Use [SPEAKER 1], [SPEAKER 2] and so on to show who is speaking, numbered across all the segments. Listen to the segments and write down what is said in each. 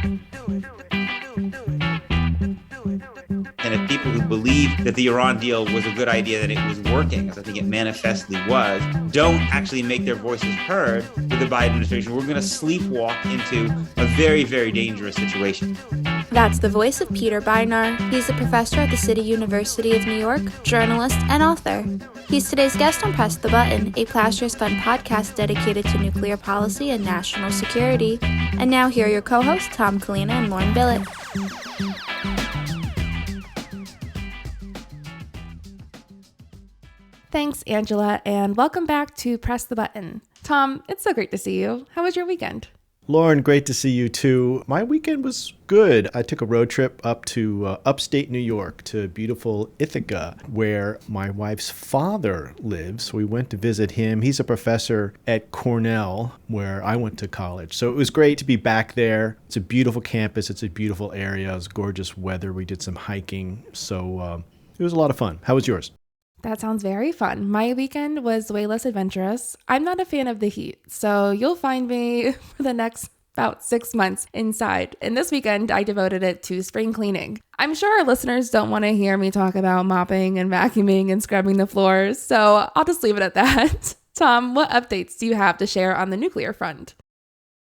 [SPEAKER 1] And if people who believe that the Iran deal was a good idea, that it was working, as I think it manifestly was, don't actually make their voices heard with the Biden administration, we're going to sleepwalk into a very, very dangerous situation.
[SPEAKER 2] That's the voice of Peter Beinart. He's a professor at the City University of New York, journalist, and author. He's today's guest on Press the Button, a Ploughshares Fund podcast dedicated to nuclear policy and national security. And now here are your co-hosts, Tom Kalina and Lauren Billett.
[SPEAKER 3] Thanks, Angela, and welcome back to Press the Button. Tom, it's so great to see you. How was your weekend?
[SPEAKER 4] Lauren, great to see you too. My weekend was good. I took a road trip up to upstate New York to beautiful Ithaca, where my wife's father lives. We went to visit him. He's a professor at Cornell, where I went to college. So it was great to be back there. It's a beautiful campus. It's a beautiful area. It was gorgeous weather. We did some hiking. So it was a lot of fun. How was yours?
[SPEAKER 3] That sounds very fun. My weekend was way less adventurous. I'm not a fan of the heat, so you'll find me for the next about 6 months inside. And this weekend, I devoted it to spring cleaning. I'm sure our listeners don't want to hear me talk about mopping and vacuuming and scrubbing the floors, so I'll just leave it at that. Tom, what updates do you have to share on the nuclear front?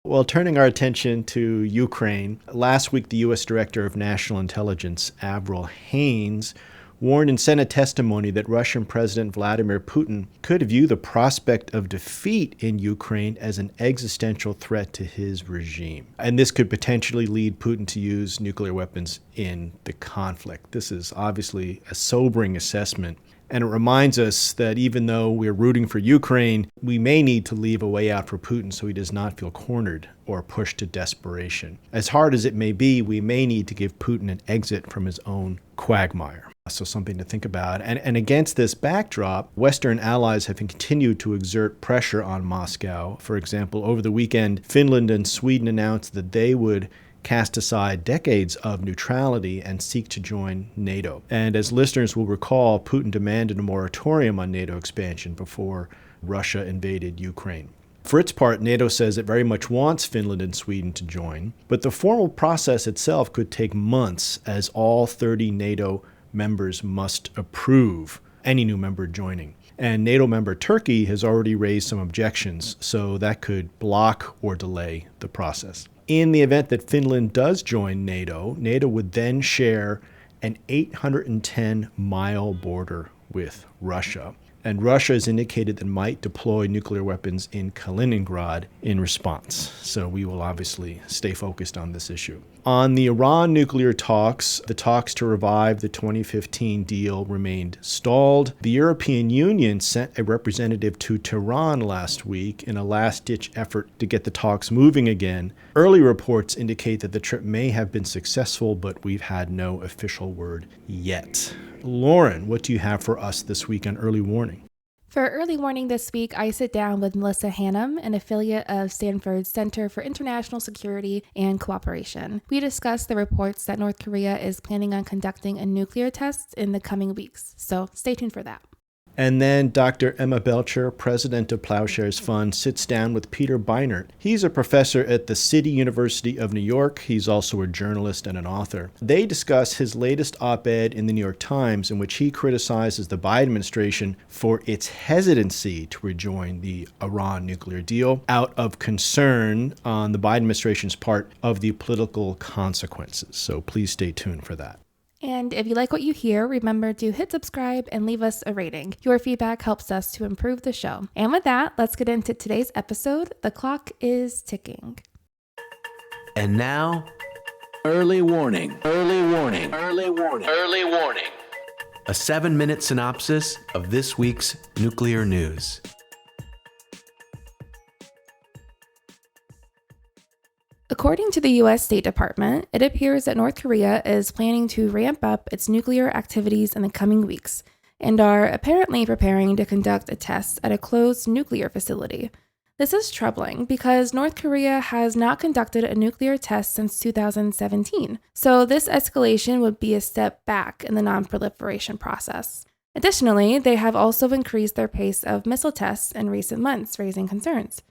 [SPEAKER 4] Well, turning our attention to Ukraine, last week the U.S. Director of National Intelligence, Avril Haines, warned in Senate testimony that Russian President Vladimir Putin could view the prospect of defeat in Ukraine as an existential threat to his regime. And this could potentially lead Putin to use nuclear weapons in the conflict. This is obviously a sobering assessment. And it reminds us that even though we're rooting for Ukraine, we may need to leave a way out for Putin so he does not feel cornered or pushed to desperation. As hard as it may be, we may need to give Putin an exit from his own quagmire. So something to think about. And against this backdrop, Western allies have continued to exert pressure on Moscow. For example, over the weekend, Finland and Sweden announced that they would cast aside decades of neutrality and seek to join NATO. And as listeners will recall, Putin demanded a moratorium on NATO expansion before Russia invaded Ukraine. For its part, NATO says it very much wants Finland and Sweden to join, but the formal process itself could take months as all 30 NATO members must approve any new member joining. And NATO member Turkey has already raised some objections, so that could block or delay the process. In the event that Finland does join NATO, NATO would then share an 810-mile border with Russia. And Russia has indicated that it might deploy nuclear weapons in Kaliningrad in response. So we will obviously stay focused on this issue. On the Iran nuclear talks, the talks to revive the 2015 deal remained stalled. The European Union sent a representative to Tehran last week in a last-ditch effort to get the talks moving again. Early reports indicate that the trip may have been successful, but we've had no official word yet. Lauren, what do you have for us this week on Early Warning?
[SPEAKER 3] For Early Warning this week, I sit down with Melissa Hannum, an affiliate of Stanford's Center for International Security and Cooperation. We discuss the reports that North Korea is planning on conducting a nuclear test in the coming weeks, so stay tuned for that.
[SPEAKER 4] And then Dr. Emma Belcher, president of Ploughshares Fund, sits down with Peter Beinart. He's a professor at the City University of New York. He's also a journalist and an author. They discuss his latest op-ed in the New York Times, in which he criticizes the Biden administration for its hesitancy to rejoin the Iran nuclear deal out of concern on the Biden administration's part of the political consequences. So please stay tuned for that.
[SPEAKER 3] And if you like what you hear, remember to hit subscribe and leave us a rating. Your feedback helps us to improve the show. And with that, let's get into today's episode. The clock is ticking.
[SPEAKER 5] And now, Early Warning. Early Warning. Early Warning. Early Warning. A 7-minute synopsis of this week's nuclear news.
[SPEAKER 3] According to the U.S. State Department, it appears that North Korea is planning to ramp up its nuclear activities in the coming weeks and are apparently preparing to conduct a test at a closed nuclear facility. This is troubling because North Korea has not conducted a nuclear test since 2017, so this escalation would be a step back in the non-proliferation process. Additionally, they have also increased their pace of missile tests in recent months, raising concerns.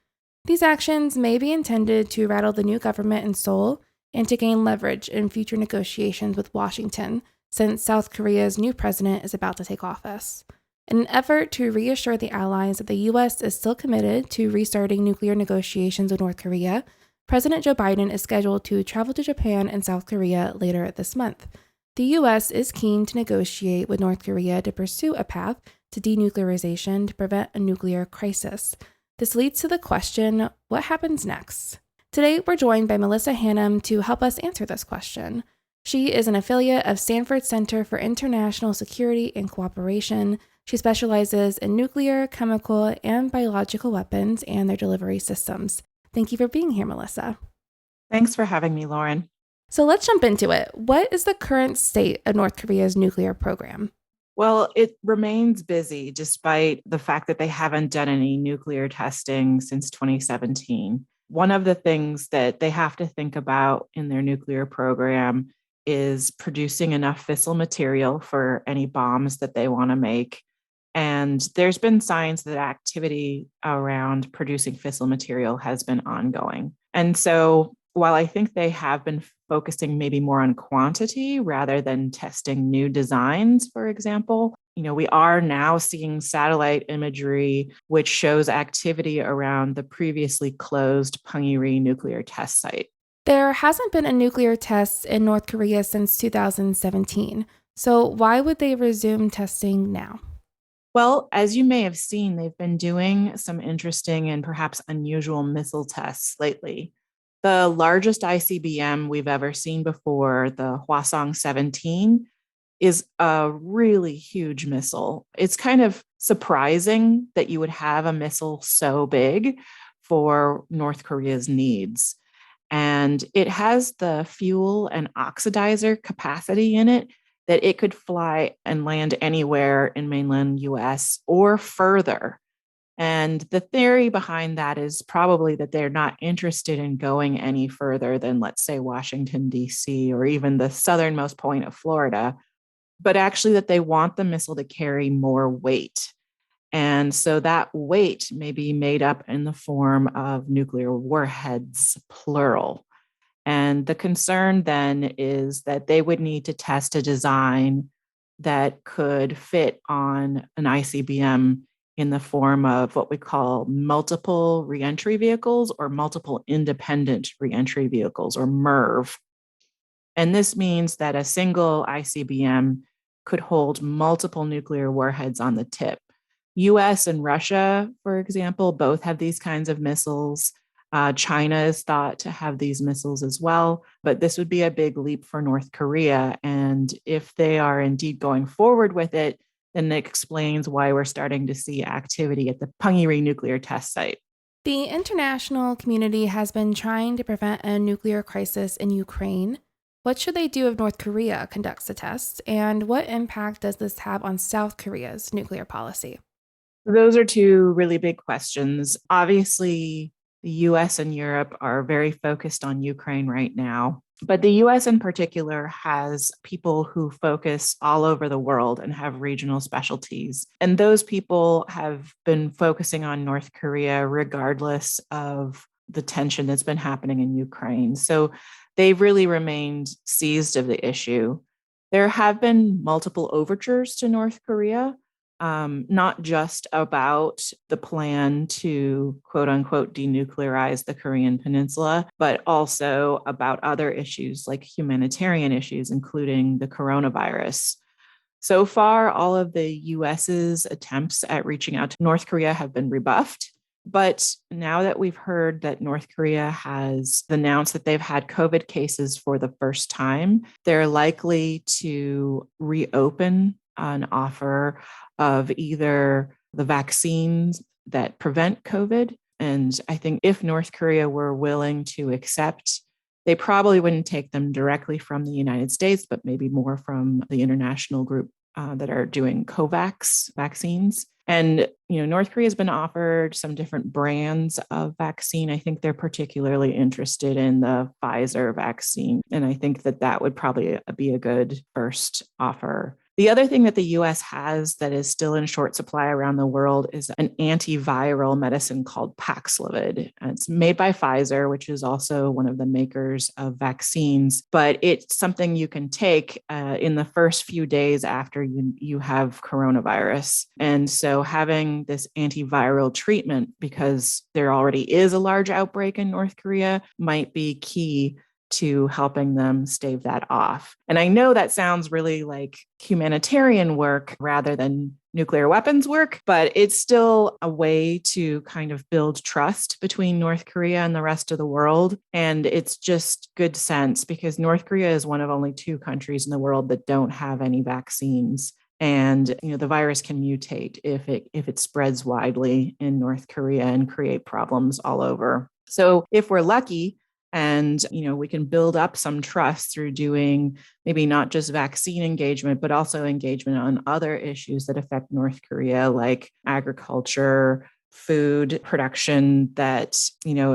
[SPEAKER 3] These actions may be intended to rattle the new government in Seoul and to gain leverage in future negotiations with Washington, since South Korea's new president is about to take office. In an effort to reassure the allies that the U.S. is still committed to restarting nuclear negotiations with North Korea, President Joe Biden is scheduled to travel to Japan and South Korea later this month. The U.S. is keen to negotiate with North Korea to pursue a path to denuclearization to prevent a nuclear crisis. This leads to the question, what happens next? Today, we're joined by Melissa Hannum to help us answer this question. She is an affiliate of Stanford Center for International Security and Cooperation. She specializes in nuclear, chemical, and biological weapons and their delivery systems. Thank you for being here, Melissa.
[SPEAKER 6] Thanks for having me, Lauren.
[SPEAKER 3] So let's jump into it. What is the current state of North Korea's nuclear program?
[SPEAKER 6] Well, it remains busy despite the fact that they haven't done any nuclear testing since 2017. One of the things that they have to think about in their nuclear program is producing enough fissile material for any bombs that they want to make. And there's been signs that activity around producing fissile material has been ongoing. And so while I think they have been focusing maybe more on quantity rather than testing new designs, for example, we are now seeing satellite imagery which shows activity around the previously closed Punggye-ri nuclear test site.
[SPEAKER 3] There hasn't been a nuclear test in North Korea since 2017. So why would they resume testing now?
[SPEAKER 6] Well, as you may have seen, they've been doing some interesting and perhaps unusual missile tests lately. The largest ICBM we've ever seen before, the Hwasong-17, is a really huge missile. It's kind of surprising that you would have a missile so big for North Korea's needs. And it has the fuel and oxidizer capacity in it that it could fly and land anywhere in mainland US or further. And the theory behind that is probably that they're not interested in going any further than, let's say, Washington, D.C., or even the southernmost point of Florida, but actually that they want the missile to carry more weight. And so that weight may be made up in the form of nuclear warheads, plural. And the concern then is that they would need to test a design that could fit on an ICBM in the form of what we call multiple reentry vehicles or multiple independent reentry vehicles, or MIRV. And this means that a single ICBM could hold multiple nuclear warheads on the tip. US and Russia, for example, both have these kinds of missiles. China is thought to have these missiles as well, but this would be a big leap for North Korea. And if they are indeed going forward with it, then it explains why we're starting to see activity at the Punggye-ri nuclear test site.
[SPEAKER 3] The international community has been trying to prevent a nuclear crisis in Ukraine. What should they do if North Korea conducts the tests? And what impact does this have on South Korea's nuclear policy?
[SPEAKER 6] Those are two really big questions. Obviously, the US and Europe are very focused on Ukraine right now, but the US in particular has people who focus all over the world and have regional specialties. And those people have been focusing on North Korea regardless of the tension that's been happening in Ukraine. So they've really remained seized of the issue. There have been multiple overtures to North Korea, not just about the plan to quote unquote denuclearize the Korean Peninsula, but also about other issues like humanitarian issues, including the coronavirus. So far, all of the US's attempts at reaching out to North Korea have been rebuffed. But now that we've heard that North Korea has announced that they've had COVID cases for the first time, they're likely to reopen an offer of either the vaccines that prevent COVID. And I think if North Korea were willing to accept, they probably wouldn't take them directly from the United States, but maybe more from the international group that are doing COVAX vaccines. And, North Korea has been offered some different brands of vaccine. I think they're particularly interested in the Pfizer vaccine. And I think that would probably be a good first offer. The other thing that the US has that is still in short supply around the world is an antiviral medicine called Paxlovid. And it's made by Pfizer, which is also one of the makers of vaccines, but it's something you can take in the first few days after you have coronavirus. And so having this antiviral treatment, because there already is a large outbreak in North Korea, might be key to helping them stave that off. And I know that sounds really like humanitarian work rather than nuclear weapons work, but it's still a way to kind of build trust between North Korea and the rest of the world. And it's just good sense because North Korea is one of only 2 countries in the world that don't have any vaccines. And the virus can mutate if it spreads widely in North Korea and create problems all over. So if we're lucky, and, we can build up some trust through doing maybe not just vaccine engagement, but also engagement on other issues that affect North Korea, like agriculture, food production that,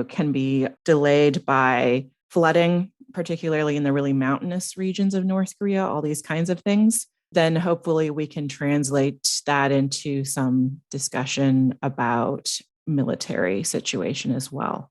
[SPEAKER 6] can be delayed by flooding, particularly in the really mountainous regions of North Korea, all these kinds of things. Then hopefully we can translate that into some discussion about military situation as well.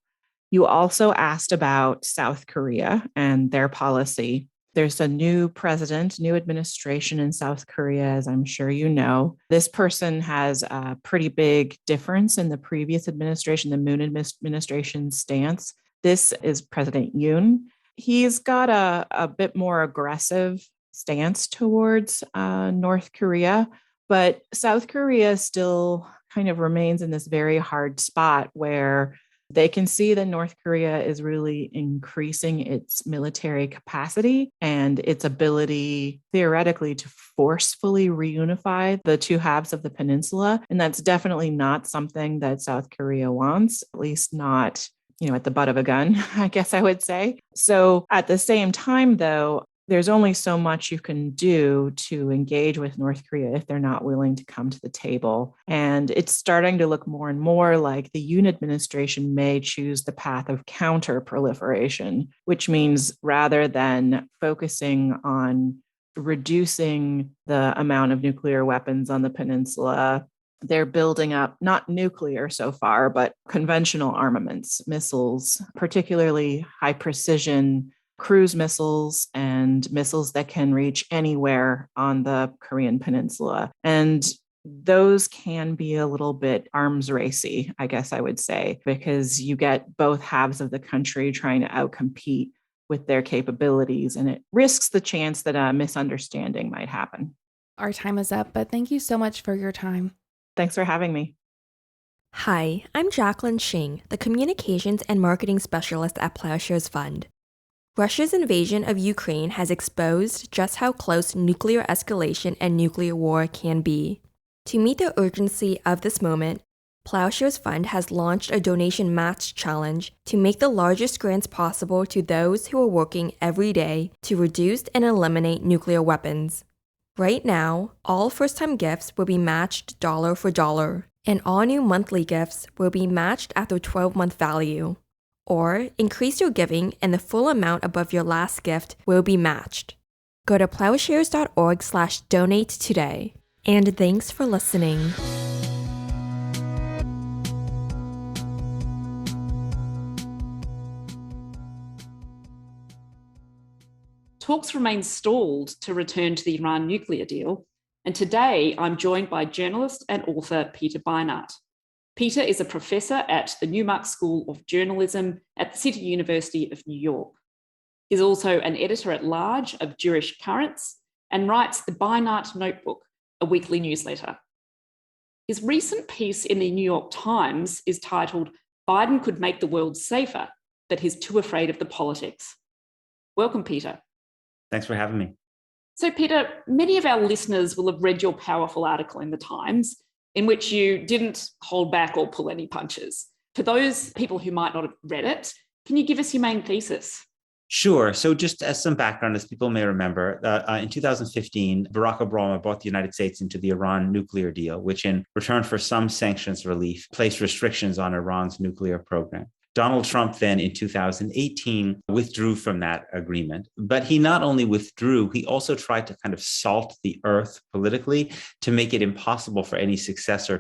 [SPEAKER 6] You also asked about South Korea and their policy. There's a new president, new administration in South Korea, as I'm sure you know. This person has a pretty big difference in the previous administration, the Moon administration's stance. This is President Yoon. He's got a bit more aggressive stance towards North Korea, but South Korea still kind of remains in this very hard spot where they can see that North Korea is really increasing its military capacity and its ability, theoretically, to forcefully reunify the 2 halves of the peninsula. And that's definitely not something that South Korea wants, at least not, at the butt of a gun, I guess I would say. So at the same time, though, there's only so much you can do to engage with North Korea if they're not willing to come to the table. And it's starting to look more and more like the Yoon administration may choose the path of counter-proliferation, which means rather than focusing on reducing the amount of nuclear weapons on the peninsula, they're building up, not nuclear so far, but conventional armaments, missiles, particularly high precision cruise missiles and missiles that can reach anywhere on the Korean peninsula. And those can be a little bit arms racy, I guess I would say, because you get both halves of the country trying to outcompete with their capabilities, and it risks the chance that a misunderstanding might happen.
[SPEAKER 3] Our time is up, but thank you so much for your time.
[SPEAKER 6] Thanks for having me.
[SPEAKER 7] Hi, I'm Jacqueline Shing, the Communications and Marketing Specialist at Ploughshares Fund. Russia's invasion of Ukraine has exposed just how close nuclear escalation and nuclear war can be. To meet the urgency of this moment, Ploughshares Fund has launched a donation match challenge to make the largest grants possible to those who are working every day to reduce and eliminate nuclear weapons. Right now, all first-time gifts will be matched dollar for dollar, and all new monthly gifts will be matched at their 12-month value. Or increase your giving and the full amount above your last gift will be matched. Go to ploughshares.org/donate today. And thanks for listening.
[SPEAKER 8] Talks remain stalled to return to the Iran nuclear deal, and today I'm joined by journalist and author Peter Beinart. Peter is a professor at the Newmark School of Journalism at the City University of New York. He's also an editor-at-large of Jewish Currents and writes the Beinart Notebook, a weekly newsletter. His recent piece in the New York Times is titled, "Biden Could Make the World Safer, but He's Too Afraid of the Politics." Welcome, Peter.
[SPEAKER 1] Thanks for having me.
[SPEAKER 8] So, Peter, many of our listeners will have read your powerful article in the Times, in which you didn't hold back or pull any punches. For those people who might not have read it, can you give us your main thesis?
[SPEAKER 1] Sure. So just as some background, as people may remember, in 2015, Barack Obama brought the United States into the Iran nuclear deal, which in return for some sanctions relief, placed restrictions on Iran's nuclear program. Donald Trump then in 2018 withdrew from that agreement. But he not only withdrew, he also tried to kind of salt the earth politically to make it impossible for any successor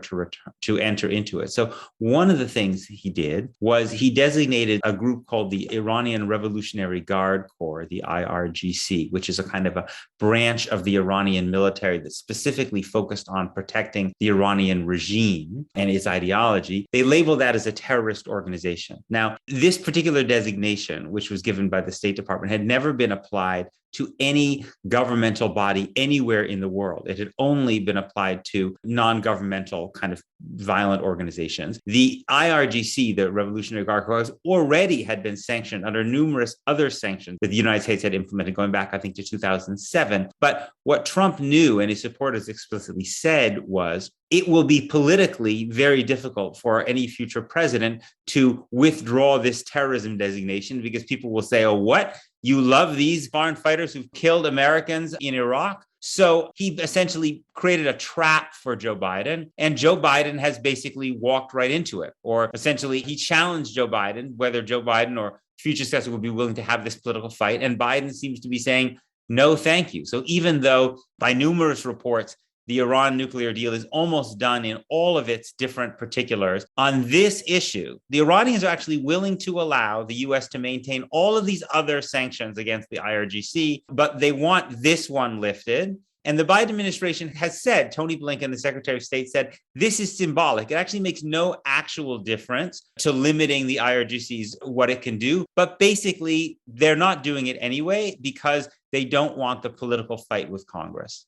[SPEAKER 1] to enter into it. So one of the things he did was he designated a group called the Iranian Revolutionary Guard Corps, the IRGC, which is a kind of a branch of the Iranian military that's specifically focused on protecting the Iranian regime and its ideology. They labeled that as a terrorist organization. Now, this particular designation, which was given by the State Department, had never been applied to any governmental body anywhere in the world. It had only been applied to non-governmental kind of violent organizations. The IRGC, the Revolutionary Guard Corps, already had been sanctioned under numerous other sanctions that the United States had implemented going back, I think, to 2007. But what Trump knew, and his supporters explicitly said, was it will be politically very difficult for any future president to withdraw this terrorism designation because people will say, oh, what? You love these foreign fighters who've killed Americans in Iraq? So he essentially created a trap for Joe Biden, and Joe Biden has basically walked right into it. Or essentially, he challenged Joe Biden, whether Joe Biden or future successor would be willing to have this political fight. And Biden seems to be saying, no, thank you. So even though by numerous reports, the Iran nuclear deal is almost done in all of its different particulars. On this issue, the Iranians are actually willing to allow the U.S. to maintain all of these other sanctions against the IRGC, but they want this one lifted. And the Biden administration has said, Tony Blinken, the Secretary of State, said, this is symbolic. It actually makes no actual difference to limiting the IRGC's what it can do. But basically, they're not doing it anyway because they don't want the political fight with Congress.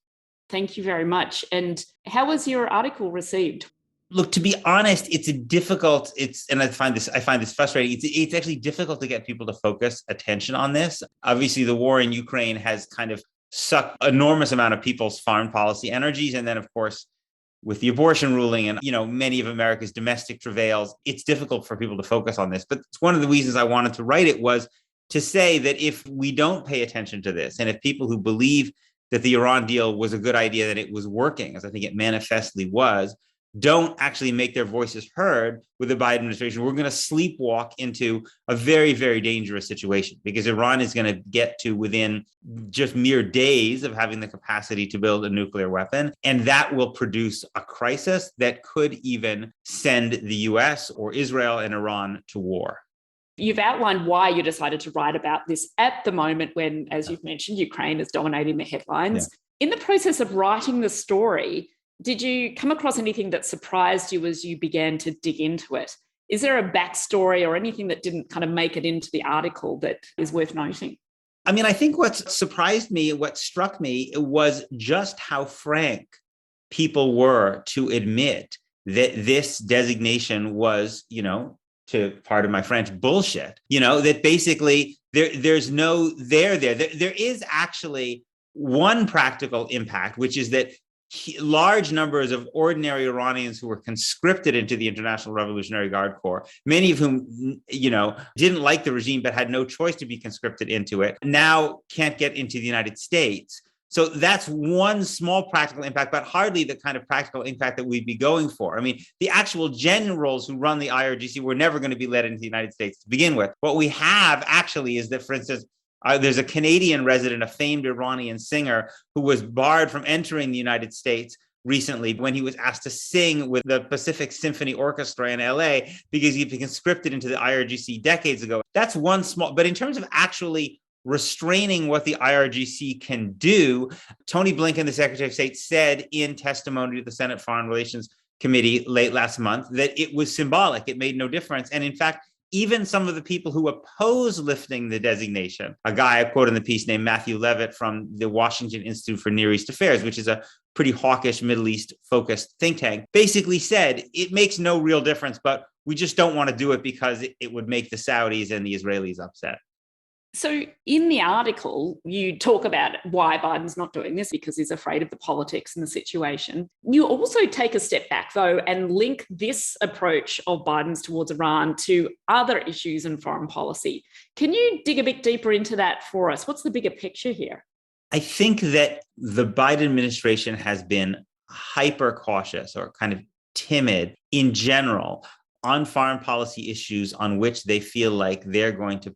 [SPEAKER 8] Thank you very much. And how was your article received?
[SPEAKER 1] Look, to be honest, and I find this frustrating. It's actually difficult to get people to focus attention on this. Obviously, the war in Ukraine has kind of sucked enormous amount of people's foreign policy energies. And then, of course, with the abortion ruling and, many of America's domestic travails, it's difficult for people to focus on this. But it's one of the reasons I wanted to write it was to say that if we don't pay attention to this, and if people who believe that the Iran deal was a good idea, that it was working, as I think it manifestly was, don't actually make their voices heard with the Biden administration, we're going to sleepwalk into a very, very dangerous situation because Iran is going to get to within just mere days of having the capacity to build a nuclear weapon. And that will produce a crisis that could even send the US or Israel and Iran to war.
[SPEAKER 8] You've outlined why you decided to write about this at the moment when, as you've mentioned, Ukraine is dominating the headlines. Yeah. In the process of writing the story, did you come across anything that surprised you as you began to dig into it? Is there a backstory or anything that didn't kind of make it into the article that is worth noting?
[SPEAKER 1] I mean, I think what surprised me, what struck me was just how frank people were to admit that this designation was, to pardon my French, bullshit, that basically there's no there. There is actually one practical impact, which is that large numbers of ordinary Iranians who were conscripted into the International Revolutionary Guard Corps, many of whom, didn't like the regime but had no choice to be conscripted into it, now can't get into the United States. So that's one small practical impact, but hardly the kind of practical impact that we'd be going for. I mean, the actual generals who run the IRGC were never going to be led into the United States to begin with. What we have actually is that, for instance, there's a Canadian resident, a famed Iranian singer, who was barred from entering the United States recently when he was asked to sing with the Pacific Symphony Orchestra in LA because he'd been conscripted into the IRGC decades ago. That's one small, but in terms of actually restraining what the IRGC can do, Tony Blinken, the Secretary of State, said in testimony to the Senate Foreign Relations Committee late last month that it was symbolic. It made no difference. And in fact, even some of the people who oppose lifting the designation, a guy I quote in the piece named Matthew Levitt from the Washington Institute for Near East Affairs, which is a pretty hawkish Middle East focused think tank, basically said it makes no real difference, but we just don't want to do it because it would make the Saudis and the Israelis upset.
[SPEAKER 8] So in the article, you talk about why Biden's not doing this because he's afraid of the politics and the situation. You also take a step back, though, and link this approach of Biden's towards Iran to other issues in foreign policy. Can you dig a bit deeper into that for us? What's the bigger picture here?
[SPEAKER 1] I think that the Biden administration has been hyper cautious or kind of timid in general on foreign policy issues on which they feel like they're going to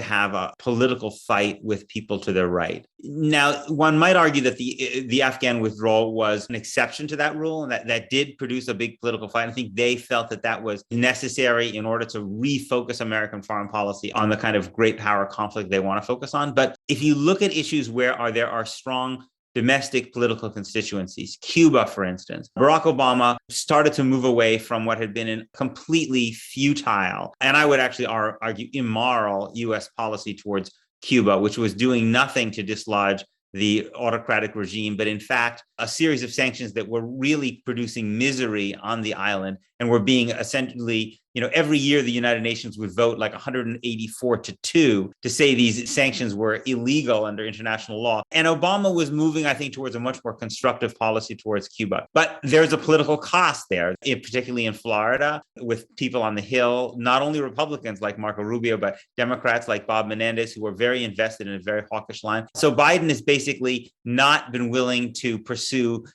[SPEAKER 1] have a political fight with people to their right. Now, one might argue that the Afghan withdrawal was an exception to that rule, and that did produce a big political fight. I think they felt that was necessary in order to refocus American foreign policy on the kind of great power conflict they want to focus on. But if you look at issues where there are strong domestic political constituencies, Cuba, for instance, Barack Obama started to move away from what had been a completely futile, and I would actually argue immoral, U.S. policy towards Cuba, which was doing nothing to dislodge the autocratic regime, but in fact, a series of sanctions that were really producing misery on the island and were being essentially, every year the United Nations would vote like 184-2 to say these sanctions were illegal under international law. And Obama was moving, I think, towards a much more constructive policy towards Cuba. But there's a political cost there, particularly in Florida, with people on the Hill, not only Republicans like Marco Rubio, but Democrats like Bob Menendez, who were very invested in a very hawkish line. So Biden has basically not been willing to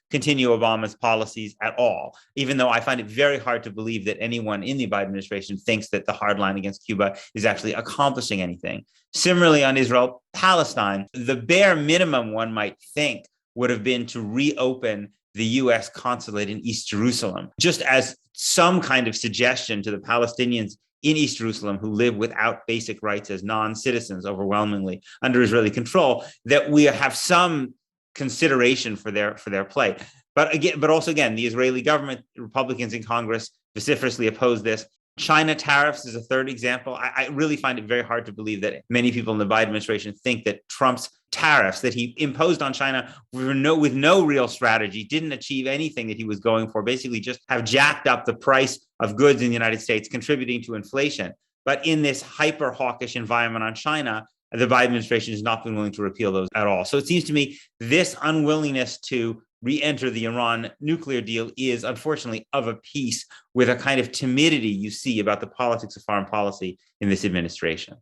[SPEAKER 1] continue Obama's policies at all, even though I find it very hard to believe that anyone in the Biden administration thinks that the hard line against Cuba is actually accomplishing anything. Similarly, on Israel-Palestine, the bare minimum one might think would have been to reopen the U.S. consulate in East Jerusalem, just as some kind of suggestion to the Palestinians in East Jerusalem who live without basic rights as non-citizens overwhelmingly under Israeli control, that we have some consideration for their plight. But also again, the Israeli government, Republicans in Congress vociferously oppose this. China tariffs is a third example. I really find it very hard to believe that many people in the Biden administration think that Trump's tariffs that he imposed on China with no real strategy, didn't achieve anything that he was going for, basically just have jacked up the price of goods in the United States, contributing to inflation. But in this hyper hawkish environment on China, the Biden administration has not been willing to repeal those at all. So it seems to me this unwillingness to re-enter the Iran nuclear deal is unfortunately of a piece with a kind of timidity you see about the politics of foreign policy in this administration.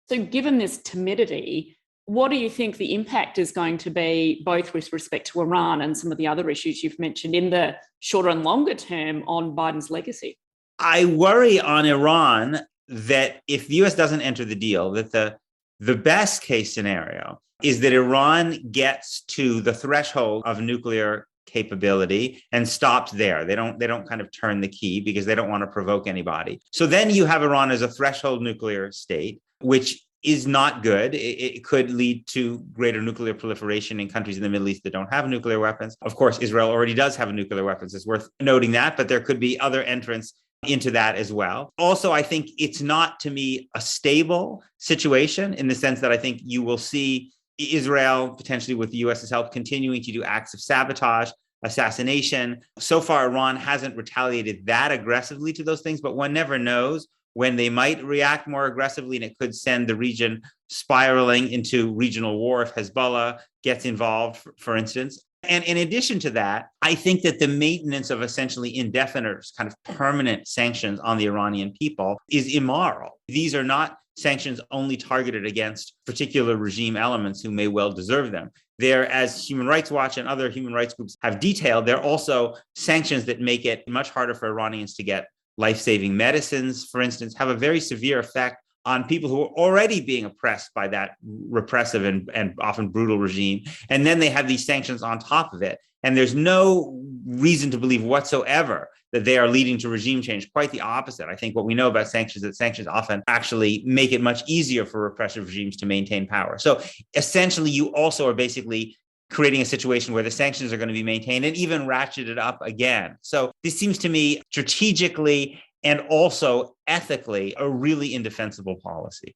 [SPEAKER 8] So given this timidity, what do you think the impact is going to be, both with respect to Iran and some of the other issues you've mentioned, in the shorter and longer term on Biden's legacy?
[SPEAKER 1] I worry on Iran that if the U.S. doesn't enter the deal, that the best case scenario is that Iran gets to the threshold of nuclear capability and stops there. They don't kind of turn the key because they don't want to provoke anybody. So then you have Iran as a threshold nuclear state, which is not good. It could lead to greater nuclear proliferation in countries in the Middle East that don't have nuclear weapons. Of course, Israel already does have nuclear weapons. It's worth noting that, but there could be other entrants into that as well. Also, I think it's not, to me, a stable situation in the sense that I think you will see Israel, potentially with the US's help, continuing to do acts of sabotage, assassination. So far, Iran hasn't retaliated that aggressively to those things, but one never knows when they might react more aggressively, and it could send the region spiraling into regional war if Hezbollah gets involved, for instance. And in addition to that, I think that the maintenance of essentially indefinite, kind of permanent sanctions on the Iranian people is immoral. These are not sanctions only targeted against particular regime elements who may well deserve them. They're, as Human Rights Watch and other human rights groups have detailed, they're also sanctions that make it much harder for Iranians to get life-saving medicines, for instance, have a very severe effect on people who are already being oppressed by that repressive and often brutal regime. And then they have these sanctions on top of it. And there's no reason to believe whatsoever that they are leading to regime change. Quite the opposite. I think what we know about sanctions is that sanctions often actually make it much easier for repressive regimes to maintain power. So essentially, you also are basically creating a situation where the sanctions are going to be maintained and even ratcheted up again. So this seems to me strategically and also ethically a really indefensible policy.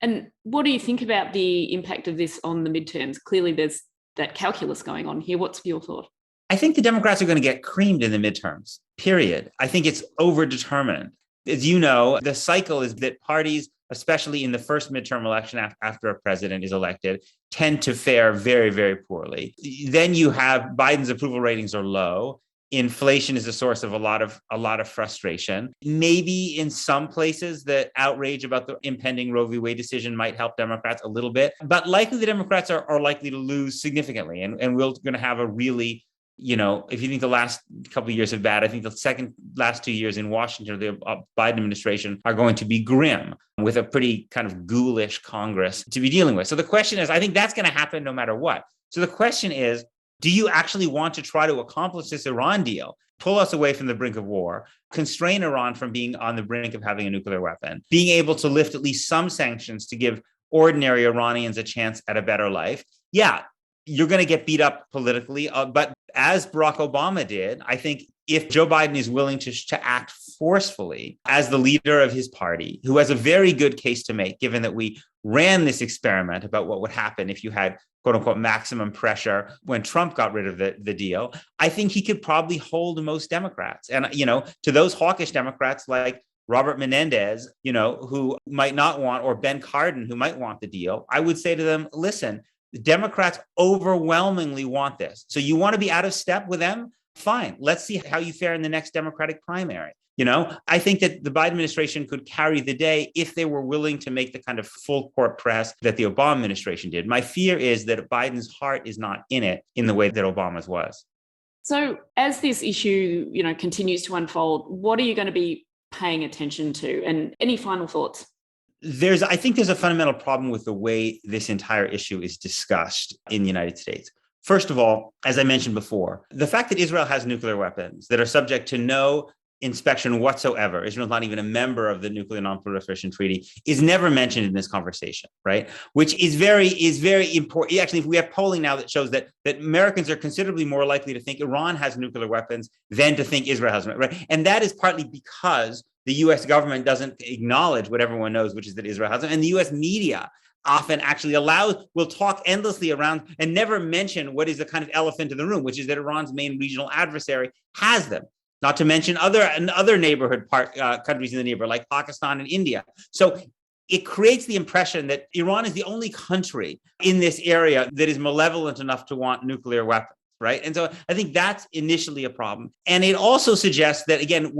[SPEAKER 8] And what do you think about the impact of this on the midterms? Clearly, there's that calculus going on here. What's your thought?
[SPEAKER 1] I think the Democrats are going to get creamed in the midterms, period. I think it's overdetermined. As you know, the cycle is that parties, especially in the first midterm election after a president is elected, tend to fare very, very poorly. Then you have Biden's approval ratings are low. Inflation is a source of a lot of frustration. Maybe in some places, the outrage about the impending Roe v. Wade decision might help Democrats a little bit, but likely the Democrats are likely to lose significantly, and we're going to have a really If you think the last couple of years are bad, I think the last 2 years in Washington, the Biden administration, are going to be grim with a pretty kind of ghoulish Congress to be dealing with. So the question is, I think that's going to happen no matter what. So the question is, do you actually want to try to accomplish this Iran deal, pull us away from the brink of war, constrain Iran from being on the brink of having a nuclear weapon, being able to lift at least some sanctions to give ordinary Iranians a chance at a better life? Yeah, you're going to get beat up politically, but as Barack Obama did, I think if Joe Biden is willing to act forcefully as the leader of his party, who has a very good case to make, given that we ran this experiment about what would happen if you had, quote unquote, maximum pressure when Trump got rid of the deal, I think he could probably hold most Democrats. And, to those hawkish Democrats like Robert Menendez, who might not want, or Ben Cardin, who might want the deal, I would say to them, listen, the Democrats overwhelmingly want this. So you want to be out of step with them? Fine. Let's see how you fare in the next Democratic primary. I think that the Biden administration could carry the day if they were willing to make the kind of full court press that the Obama administration did. My fear is that Biden's heart is not in it in the way that Obama's was.
[SPEAKER 8] So as this issue, continues to unfold, what are you going to be paying attention to? And any final thoughts?
[SPEAKER 1] I think there's a fundamental problem with the way this entire issue is discussed in the United States. First of all, as I mentioned before, the fact that Israel has nuclear weapons that are subject to no inspection whatsoever, Israel's not even a member of the Nuclear Non-Proliferation Treaty, is never mentioned in this conversation, right? Which is very important. Actually, if we have polling now that shows that Americans are considerably more likely to think Iran has nuclear weapons than to think Israel has, right? And that is partly because the US government doesn't acknowledge what everyone knows, which is that Israel has them. And the US media often actually will talk endlessly around and never mention what is the kind of elephant in the room, which is that Iran's main regional adversary has them. Not to mention other neighborhood countries in the neighborhood, like Pakistan and India. So it creates the impression that Iran is the only country in this area that is malevolent enough to want nuclear weapons. Right. And so I think that's initially a problem. And it also suggests that, again,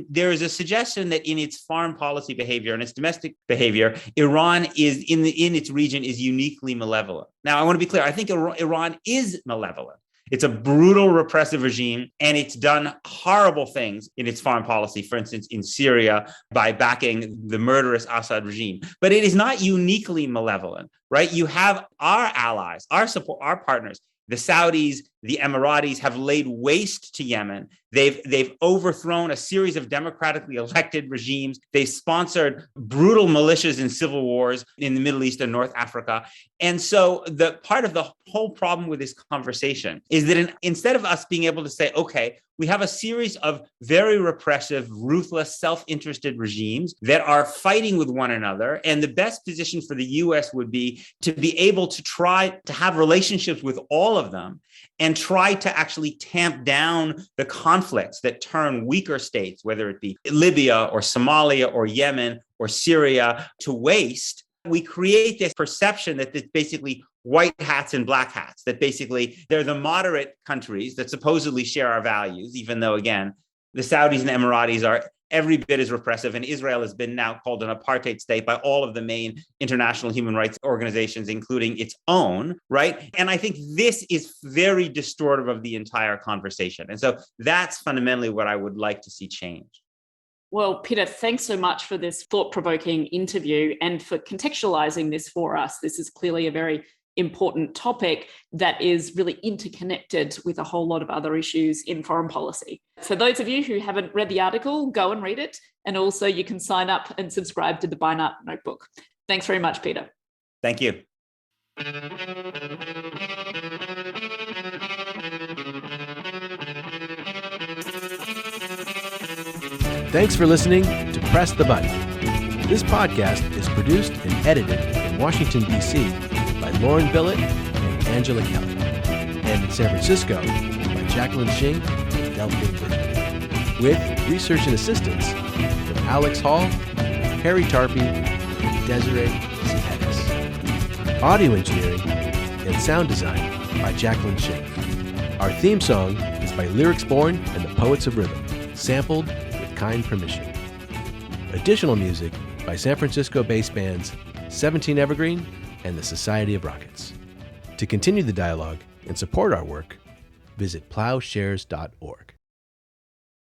[SPEAKER 1] there is a suggestion that in its foreign policy behavior and its domestic behavior, Iran is in its region is uniquely malevolent. Now, I want to be clear. I think Iran is malevolent. It's a brutal, repressive regime, and it's done horrible things in its foreign policy, for instance, in Syria, by backing the murderous Assad regime. But it is not uniquely malevolent, right? You have our allies, our support, our partners. The Saudis, the Emiratis have laid waste to Yemen. They've overthrown a series of democratically elected regimes. They sponsored brutal militias in civil wars in the Middle East and North Africa. And so the part of the whole problem with this conversation is that instead of us being able to say, okay, we have a series of very repressive, ruthless, self-interested regimes that are fighting with one another. And the best position for the US would be to be able to try to have relationships with all of them and try to actually tamp down the conflicts that turn weaker states, whether it be Libya or Somalia or Yemen or Syria, to waste. We create this perception that it's basically white hats and black hats, that basically they're the moderate countries that supposedly share our values, even though, again, the Saudis and Emiratis are every bit as repressive, and Israel has been now called an apartheid state by all of the main international human rights organizations, including its own, right? And I think this is very distortive of the entire conversation. And so that's fundamentally what I would like to see change.
[SPEAKER 8] Well, Peter, thanks so much for this thought-provoking interview and for contextualizing this for us. This is clearly a very important topic that is really interconnected with a whole lot of other issues in foreign policy. For those of you who haven't read the article, go and read it. And also you can sign up and subscribe to the Beinart Notebook. Thanks very much, Peter.
[SPEAKER 1] Thank you.
[SPEAKER 5] Thanks for listening to Press the Button. This podcast is produced and edited in Washington, D.C. by Lauren Billett and Angela Kelly, and in San Francisco by Jacqueline Shing and Delphine Bridgman, with research and assistance from Alex Hall, Harry Tarpey, and Desiree Zehetis. Audio engineering and sound design by Jacqueline Shing. Our theme song is by Lyrics Born and the Poets of Rhythm, sampled with kind permission. Additional music by San Francisco-based bands 17 Evergreen and the Society of Rockets. To continue the dialogue and support our work, visit ploughshares.org.